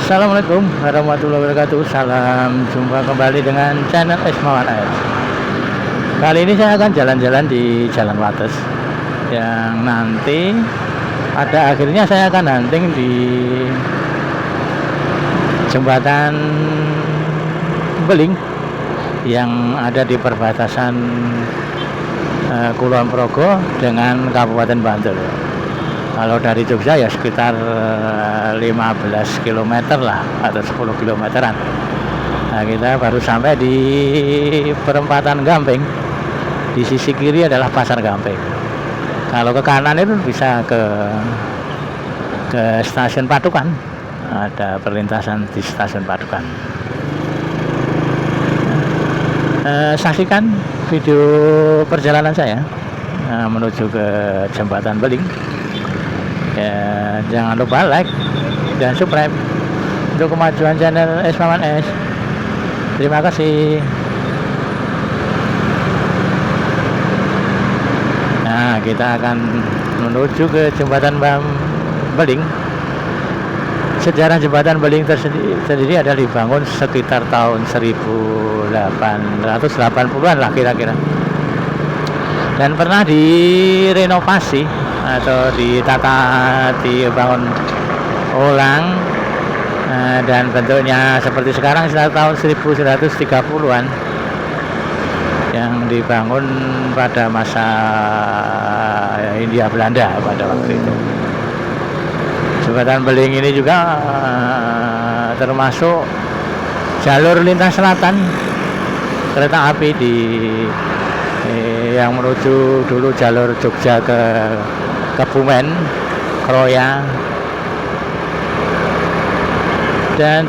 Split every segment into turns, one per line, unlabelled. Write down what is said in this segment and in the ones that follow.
Assalamualaikum warahmatullahi wabarakatuh. Salam jumpa kembali dengan channel Ismawan AS. Kali ini saya akan jalan-jalan di Jalan Wates, yang nanti pada akhirnya saya akan hunting di Jembatan Beling yang ada di perbatasan Kulon Progo dengan Kabupaten Bantul. Kalau dari Jogja ya sekitar 15 km lah atau 10 kilometeran. Nah, kita baru sampai di perempatan Gamping. Di sisi kiri adalah Pasar Gamping. Kalau ke kanan itu bisa ke Stasiun Padukan. Ada perlintasan di Stasiun Padukan. Saksikan video perjalanan saya menuju ke Jembatan Beling. Ya, jangan lupa like dan subscribe untuk kemajuan channel Ismawan S. Terima kasih. Nah, kita akan menuju ke Jembatan Beling. Sejarah Jembatan Beling sendiri adalah dibangun sekitar tahun 1880-an lah kira-kira, dan pernah direnovasi atau dibangun ulang, dan bentuknya seperti sekarang sekitar tahun 1930-an, yang dibangun pada masa Hindia Belanda pada waktu itu. Jembatan Beling ini juga termasuk jalur lintas selatan kereta api yang menuju dulu jalur Jogja ke Kebumen, Kroya, dan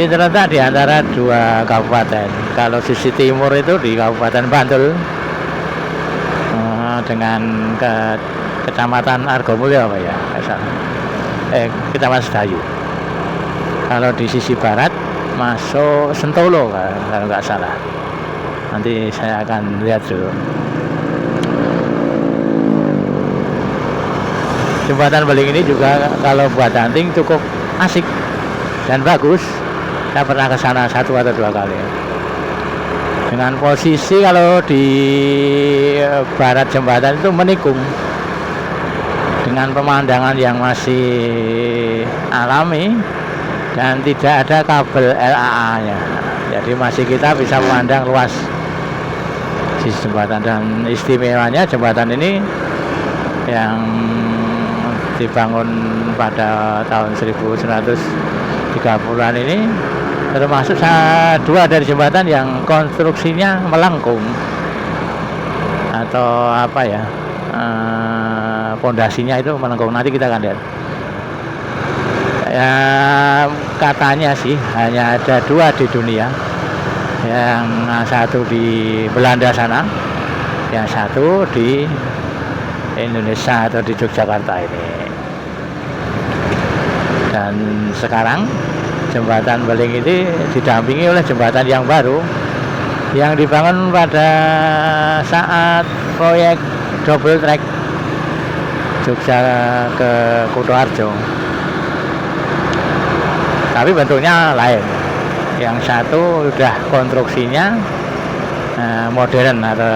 terletak di antara dua kabupaten. Kalau sisi timur itu di Kabupaten Bantul dengan Kecamatan Argomulyo apa ya, Kecamatan Sedayu. Kalau di sisi barat masuk Sentolo kalau nggak salah. Nanti saya akan lihat dulu. Jembatan Beling ini juga kalau buat hunting cukup asik dan bagus. Saya pernah ke sana 1 atau 2 kali. Dengan posisi kalau di barat jembatan itu menikung, dengan pemandangan yang masih alami dan tidak ada kabel LAA-nya. Jadi masih kita bisa memandang luas sisi jembatan. Dan istimewanya jembatan ini yang dibangun pada tahun 1930-an ini termasuk dua dari jembatan yang konstruksinya melengkung atau apa ya, pondasinya itu melengkung. Nanti kita akan lihat. Ya, katanya sih hanya ada 2 di dunia, yang satu di Belanda sana, yang satu di Indonesia atau di Yogyakarta ini. Dan sekarang Jembatan Beling ini didampingi oleh jembatan yang baru yang dibangun pada saat proyek double track Jogja ke Kutoarjo. Tapi bentuknya lain. Yang satu sudah konstruksinya modern atau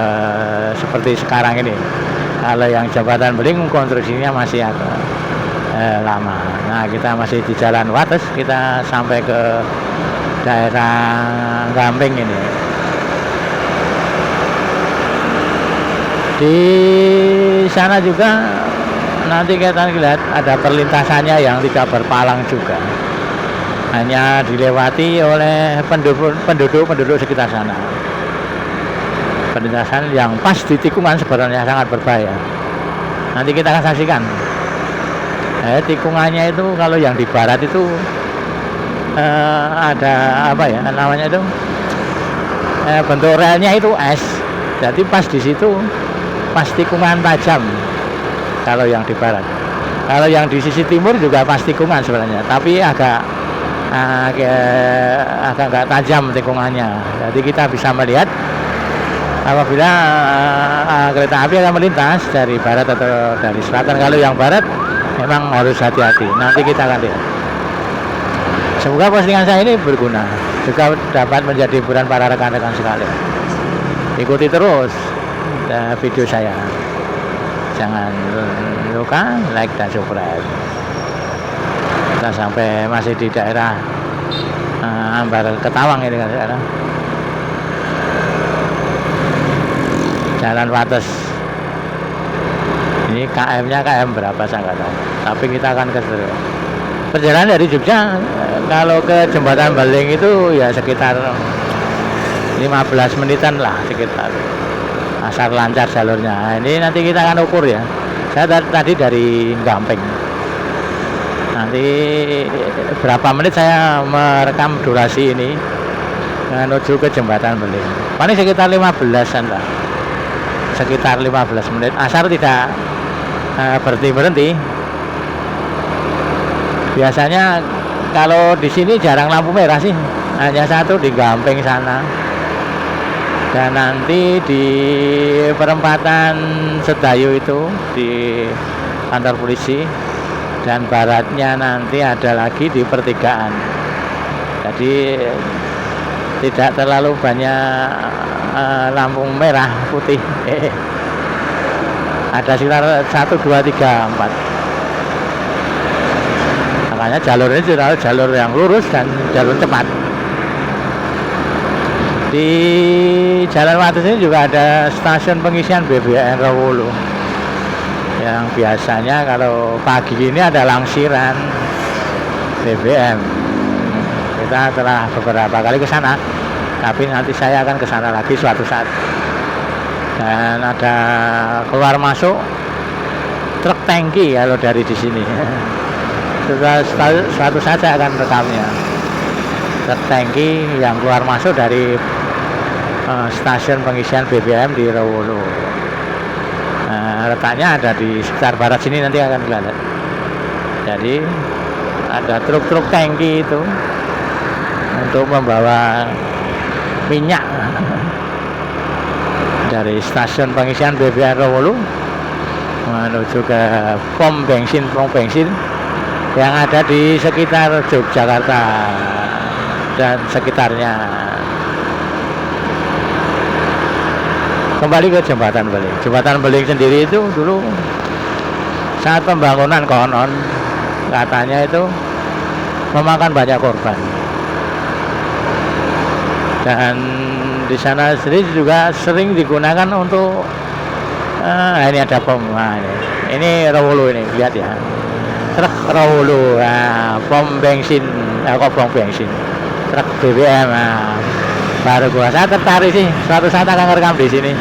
seperti sekarang ini. Kalau yang Jembatan Beling konstruksinya masih agak lama. Nah, kita masih di Jalan Wates, kita sampai ke daerah Gamping ini. Di sana juga nanti kita lihat ada perlintasannya yang tidak berpalang juga. Hanya dilewati oleh penduduk sekitar sana. Perlintasan yang pas di tikungan sebenarnya sangat berbahaya. Nanti kita akan saksikan. Tikungannya itu kalau yang di barat itu ada apa ya namanya itu, bentuk relnya itu es. Jadi pas di situ pas tikungan tajam. Kalau yang di barat. Kalau yang di sisi timur juga pas tikungan sebenarnya, tapi agak nggak tajam tikungannya. Jadi kita bisa melihat apabila kereta api akan melintas dari barat atau dari selatan. Kalau yang barat memang harus hati-hati. Nanti kita akan lihat. Semoga postingan saya ini berguna, juga dapat menjadi hiburan para rekan-rekan sekalian. Ikuti terus video saya, jangan lupa like dan subscribe. Kita sampai masih di daerah Ambar Ketawang ini kan sekarang. Jalan Wates. Ini KM-nya KM berapa saya nggak tahu. Tapi kita akan ke perjalanan dari Jogja kalau ke Jembatan Beling itu ya sekitar 15 menitan lah sekitar. Asal lancar jalurnya. Nah, ini nanti kita akan ukur ya. Saya tadi dari Gamping. Nanti berapa menit saya merekam durasi ini menuju ke Jembatan Beling. Paling sekitar 15-an lah. Sekitar 15 menit. Asal tidak berhenti. Biasanya kalau di sini jarang lampu merah sih. Hanya satu di Gamping sana. Dan nanti di perempatan Sedayu itu di kantor polisi, dan baratnya nanti ada lagi di pertigaan. Jadi tidak terlalu banyak lampu merah putih. Ada sekitar 1, 2, 3, 4. Makanya jalur ini jalur yang lurus dan jalur cepat. Di Jalan Wates ini juga ada stasiun pengisian BBM Rawolo. Yang biasanya kalau pagi ini ada langsiran BBM. Kita telah beberapa kali ke sana, tapi nanti saya akan ke sana lagi suatu saat. Dan ada keluar masuk truk tangki kalau dari di sini. Suatu saat saya akan rekamnya. Truk tangki yang keluar masuk dari stasiun pengisian BBM di Rawolo. Letaknya ada di sekitar barat sini, nanti akan kelihatan. Jadi ada truk-truk tangki itu untuk membawa minyak dari stasiun pengisian BBM Rawolo menuju ke pom bensin yang ada di sekitar Yogyakarta dan sekitarnya. Kembali ke Jembatan Beling. Jembatan Beling sendiri itu dulu saat pembangunan konon katanya itu memakan banyak korban. Dan di sana sendiri juga sering digunakan untuk ini ada pom. Nah, ini Rawolo ini, lihat ya. Truk Rawolo, pom bensin, pom bensin. Truk BBM. Baru saya tertarik sih, suatu saat akan ngerekam di sini.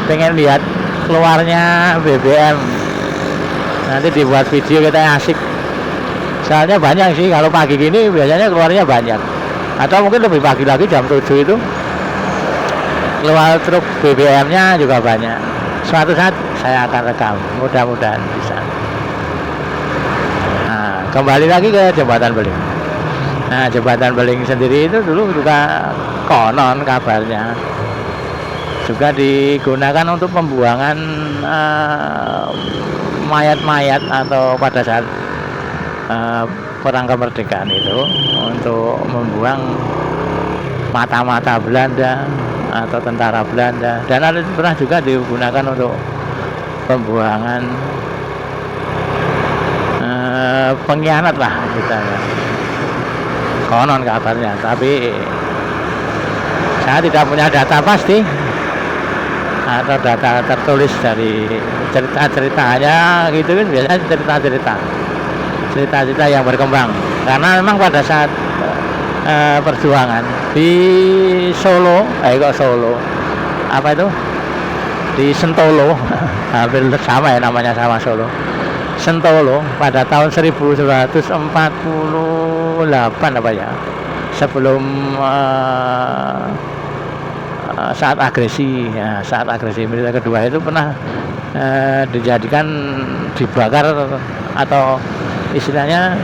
Pengen lihat keluarnya BBM. Nanti dibuat video kita asik. Soalnya banyak sih, kalau pagi gini biasanya keluarnya banyak. Atau mungkin lebih pagi lagi jam 7 itu keluar truk BBM-nya juga banyak. Suatu saat saya akan rekam, mudah-mudahan bisa. Nah, kembali lagi ke Jembatan Beling. Nah, Jembatan Beling sendiri itu dulu juga konon kabarnya juga digunakan untuk pembuangan mayat-mayat atau pada saat perang kemerdekaan itu untuk membuang mata-mata Belanda atau tentara Belanda, dan ada pernah juga digunakan untuk pembuangan pengkhianat lah kita ya. Konon kabarnya, tapi saya tidak punya data pasti atau data tertulis dari cerita-ceritanya gitu kan, biasanya cerita-cerita yang berkembang, karena memang pada saat perjuangan di Solo, apa itu, di Sentolo hampir sama ya namanya sama Solo, Sentolo pada tahun 1948 apa ya, sebelum saat agresi militer kedua itu pernah dijadikan dibakar atau istilahnya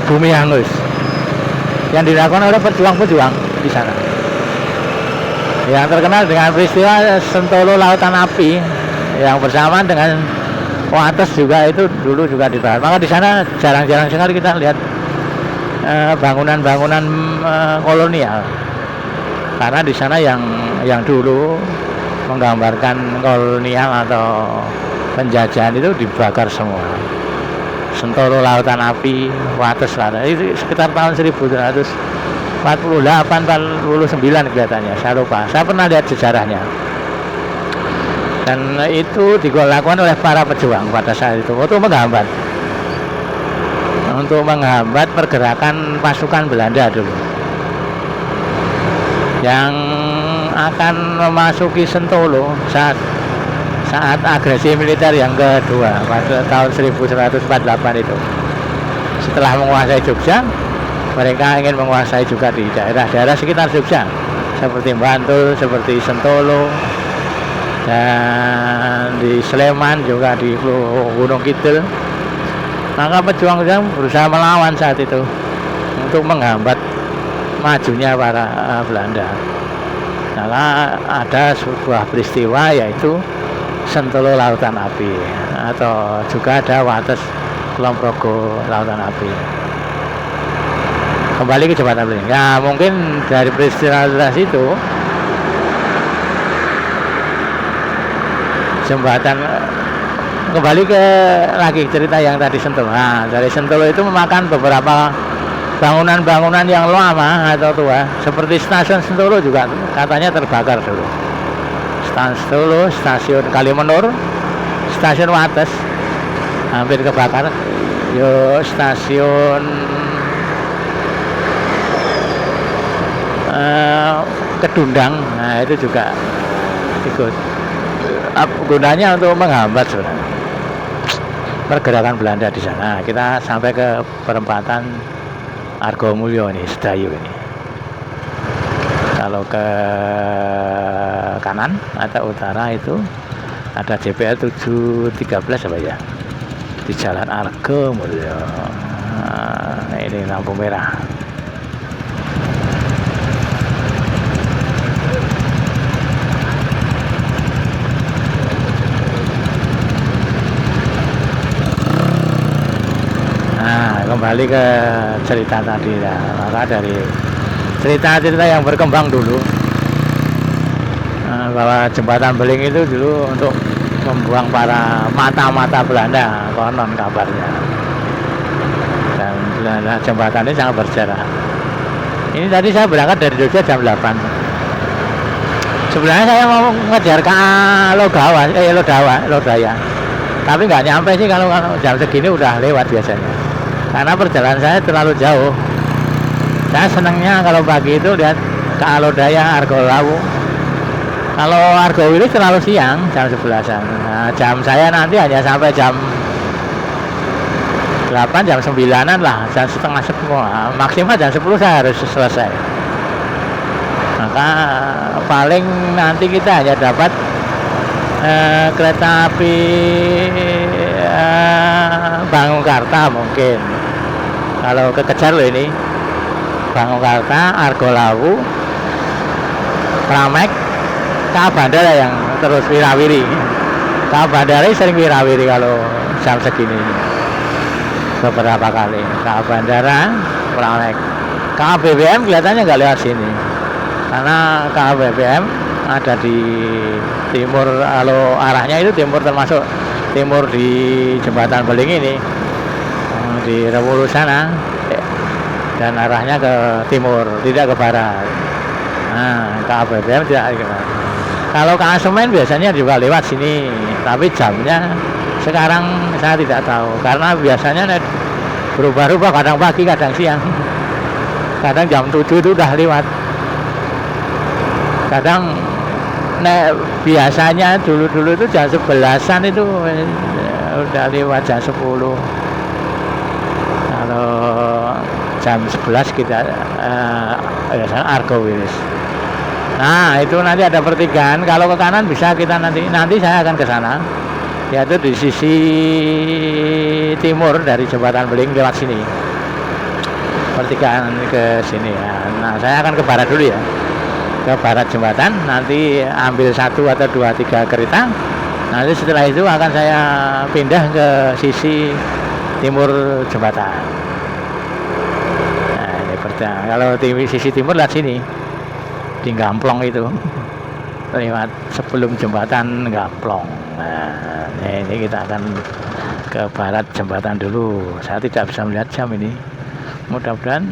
bumi hangus yang dilakukan oleh pejuang-pejuang di sana, yang terkenal dengan peristiwa Sentolo Lautan Api, yang bersamaan dengan Wates juga itu dulu juga dibahas. Maka di sana jarang-jarang sekali kita lihat bangunan-bangunan kolonial, karena di sana yang dulu menggambarkan kolonial atau penjajahan itu dibakar semua. Sentolo Lautan Api, Wates Selatan itu sekitar tahun 1948-49 kelihatannya, saya lupa, saya pernah lihat sejarahnya. Dan itu dilakukan oleh para pejuang pada saat itu untuk menghambat pergerakan pasukan Belanda dulu yang akan memasuki Sentolo saat agresi militer yang kedua pada tahun 1148 itu. Setelah menguasai Jogja, mereka ingin menguasai juga di daerah-daerah sekitar Jogja seperti Bantul, seperti Sentolo, dan di Sleman juga, di Gunung Kidul. Maka pejuang berusaha melawan saat itu untuk menghambat majunya para Belanda. Maka ada sebuah peristiwa yaitu Sentolo Lautan Api, atau juga ada Wates Kulonprogo Lautan Api. Kembali ke Jembatan Beling. Ya, mungkin dari peristiwa itu jembatan, kembali ke lagi cerita yang tadi Sentolo. Nah, dari Sentolo itu memakan beberapa bangunan-bangunan yang lama atau tua, seperti stasiun Sentolo juga katanya terbakar dulu. Stasiun Sentolo, stasiun Kalimenur, stasiun Wates hampir kebakar. Yo, stasiun Kedundang, nah itu juga ikut. Gunanya untuk menghambat sebenarnya pergerakan Belanda di sana. Kita sampai ke perempatan Argomulyo ini, Sedayu ini. Kalau ke kanan atau utara itu ada JPL 713 apa ya, di Jalan Argomulyo. Nah, ini lampu merah. Kembali ke cerita tadi ya, maka dari cerita-cerita yang berkembang dulu, bahwa Jembatan Beling itu dulu untuk membuang para mata-mata Belanda, konon kabarnya. Dan jembatan ini sangat bersejarah. Ini tadi saya berangkat dari Jogja jam 8. Sebenarnya saya mau ngejar ke Lodaya, tapi nggak nyampe sih. Kalau jam segini udah lewat biasanya, karena perjalanan saya terlalu jauh. Saya senangnya kalau pagi itu lihat ke Alodaya, Argolawu. Kalau Argowili terlalu siang, jam 11-an. Nah, jam saya nanti hanya sampai jam 8, jam 9-an lah, jam setengah 10. Maksimal jam 10 saya harus selesai. Maka paling nanti kita hanya dapat kereta api Bangungkarta mungkin. Kalau kekejar loh ini, Bangungkarta, Argolawu, Pramek, Ka Bandara yang terus wirawiri. Ka Bandara sering wirawiri kalau jam segini beberapa kali. Ka Bandara, Pramek, Ka BBM kelihatannya nggak lewat sini, karena Ka BBM ada di timur. Kalau arahnya itu timur, termasuk timur di Jembatan Beling ini, di Rewulu sana, dan arahnya ke timur, tidak ke barat. Nah, ke BBM tidak ke barat. Kalau ke Asemen biasanya juga lewat sini, tapi jamnya sekarang saya tidak tahu, karena biasanya berubah-ubah, kadang pagi kadang siang, kadang jam 7 itu udah lewat, kadang biasanya dulu itu jam 11-an itu udah lewat jam 10. Kalau jam 11 kita biasanya Argowilis. Nah, itu nanti ada pertigaan. Kalau ke kanan bisa kita nanti saya akan ke sana, yaitu di sisi timur dari Jembatan Beling lewat sini. Pertigaan ke sini ya. Nah, saya akan ke barat dulu ya. Ke barat jembatan, nanti ambil 1 atau 2, 3 kereta. Nanti setelah itu akan saya pindah ke sisi timur jembatan. Kalau di sisi timur lihat sini, di Gamplong itu, lewat sebelum jembatan Gamplong. Nah, ini kita akan ke barat jembatan dulu. Saya tidak bisa melihat jam ini. Mudah-mudahan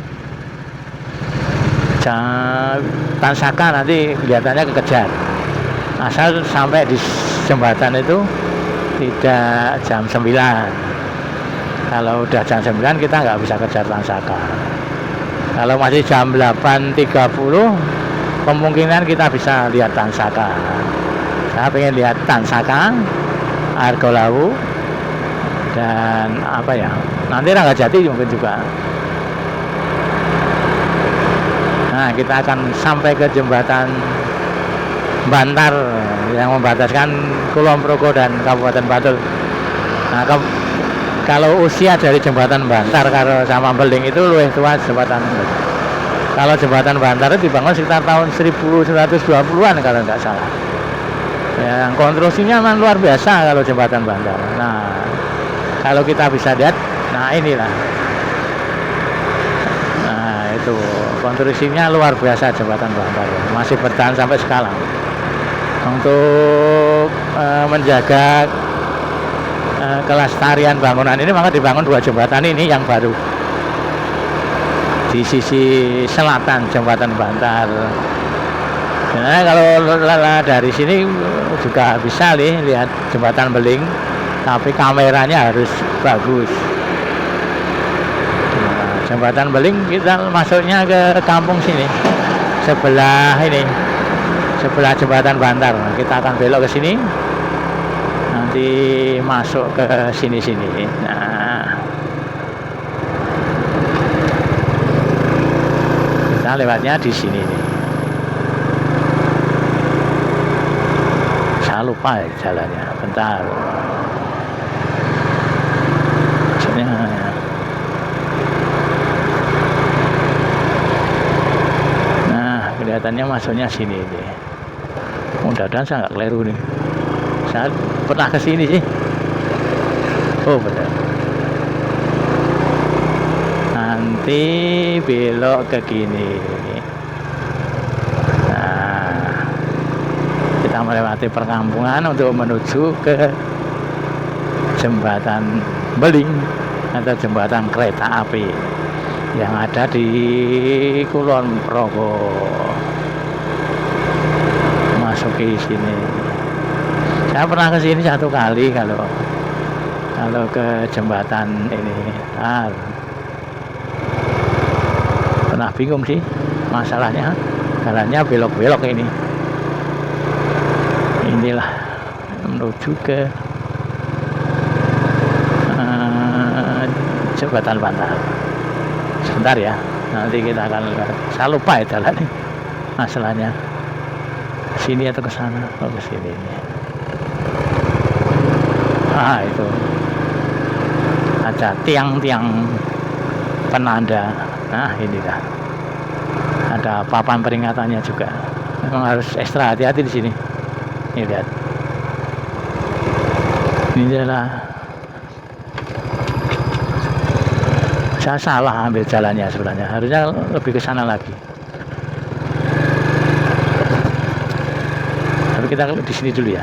Tansaka nanti kelihatannya kekejar. Asal sampai di jembatan itu tidak jam 9. Kalau udah jam 9 kita nggak bisa kejar Tansaka. Kalau masih jam 8.30 kemungkinan kita bisa lihat Tansaka. Saya pengen lihat Tansaka, Argolawu, dan apa ya, nanti Ranggajati mungkin juga. Nah, kita akan sampai ke jembatan Bantar yang membataskan Kulon Progo dan Kabupaten Bantul. Nah, kalau usia dari jembatan Bantar karo sama Beling itu lebih tua jembatan. Kalau jembatan Bantar itu dibangun sekitar tahun 1920-an kalau nggak salah. Yang konstruksinya memang luar biasa kalau jembatan Bantar. Nah, kalau kita bisa lihat, nah inilah. Nah, itu konstruksinya luar biasa jembatan Bantar. Masih bertahan sampai sekarang. Untuk menjaga kelestarian bangunan ini maka dibangun 2 jembatan ini yang baru di sisi selatan jembatan Bantar. Nah, kalau dari sini juga bisa lihat jembatan Beling, tapi kameranya harus bagus. Nah, jembatan Beling kita masuknya ke kampung sini, sebelah ini, sebelah jembatan Bantar. Kita akan belok ke sini, nanti masuk ke sini-sini. Nah, kita lewatnya di sini nih. Saya lupa ya jalannya, bentar. Sini. Nah, kelihatannya masuknya sini nih. Mudah-mudahan saya nggak keliru nih. Saya pernah ke sini sih. Oh benar. Nanti belok ke kini. Nah, kita melewati perkampungan untuk menuju ke jembatan Beling atau jembatan kereta api yang ada di Kulon Progo. Masuki sini. Saya pernah ke sini 1 kali kalau ke jembatan ini. Pernah bingung sih masalahnya, jalannya belok-belok ini. Inilah menuju ke jembatan Bantar. Sebentar ya, nanti kita akan lihat. Saya lupa ya jalannya, masalahnya sini atau ke sana. Oh, ke sini. Ah, itu ada tiang-tiang penanda. Nah, ini dah. Ada papan peringatannya juga. Memang harus ekstra hati-hati di sini. Ini lihat. Ini adalah. Saya salah ambil jalannya sebenarnya. Harusnya lebih ke sana lagi. Tapi kita di sini dulu ya.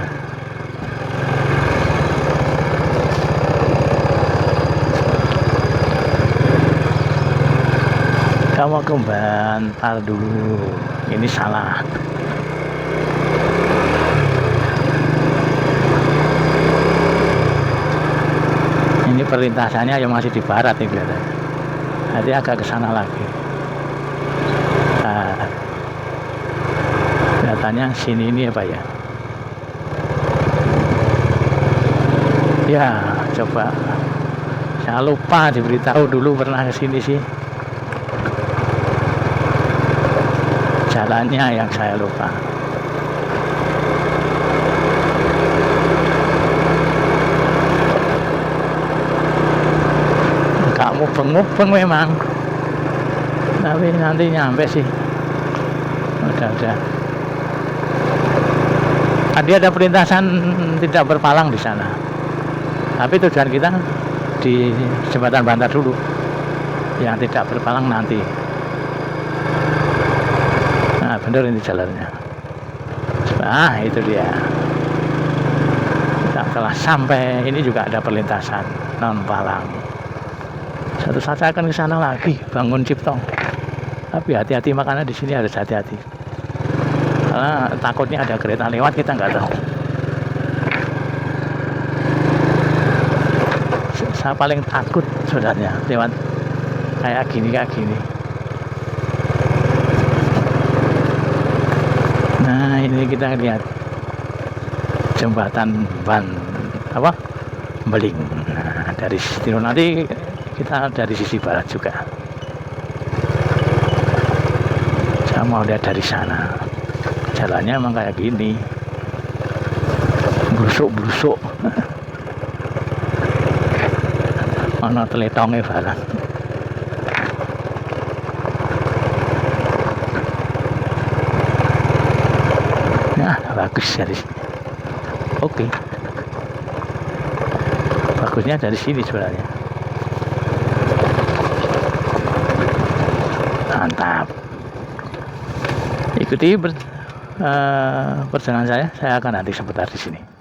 Kamu ke Bantar dulu. Ini salah. Ini perlintasannya yang masih di barat nih kelihatannya. Nanti agak ke sana lagi. Nah, kelihatannya sini ini apa ya? Ya, coba. Saya lupa diberitahu dulu pernah ke sini sih. Jalannya yang saya lupa. Nggak mubeng-mubeng memang, tapi nanti nyampe sih. Udah. Tadi ada perlintasan tidak berpalang di sana, tapi tujuan kita di jembatan Bantar dulu, yang tidak berpalang nanti. bener ini jalannya. Nah itu dia, kita telah sampai. Ini juga ada perlintasan non palang. Satu saat saya akan ke sana lagi, Bangun Cipto. Tapi hati-hati, makanya di sini harus hati-hati karena takutnya ada kereta lewat, kita nggak tahu. Saya paling takut sebenarnya lewat kayak gini. Nah ini kita lihat jembatan Beling. Nah, dari situ nanti kita dari sisi barat juga. Saya mau lihat dari sana. Jalannya emang kayak gini, blusuk. Ono teletongnya barang. Nah, bagus dari sini. Oke. Bagusnya dari sini sebenarnya. Mantap. Ikuti perjalanan saya akan nanti sebentar di sini.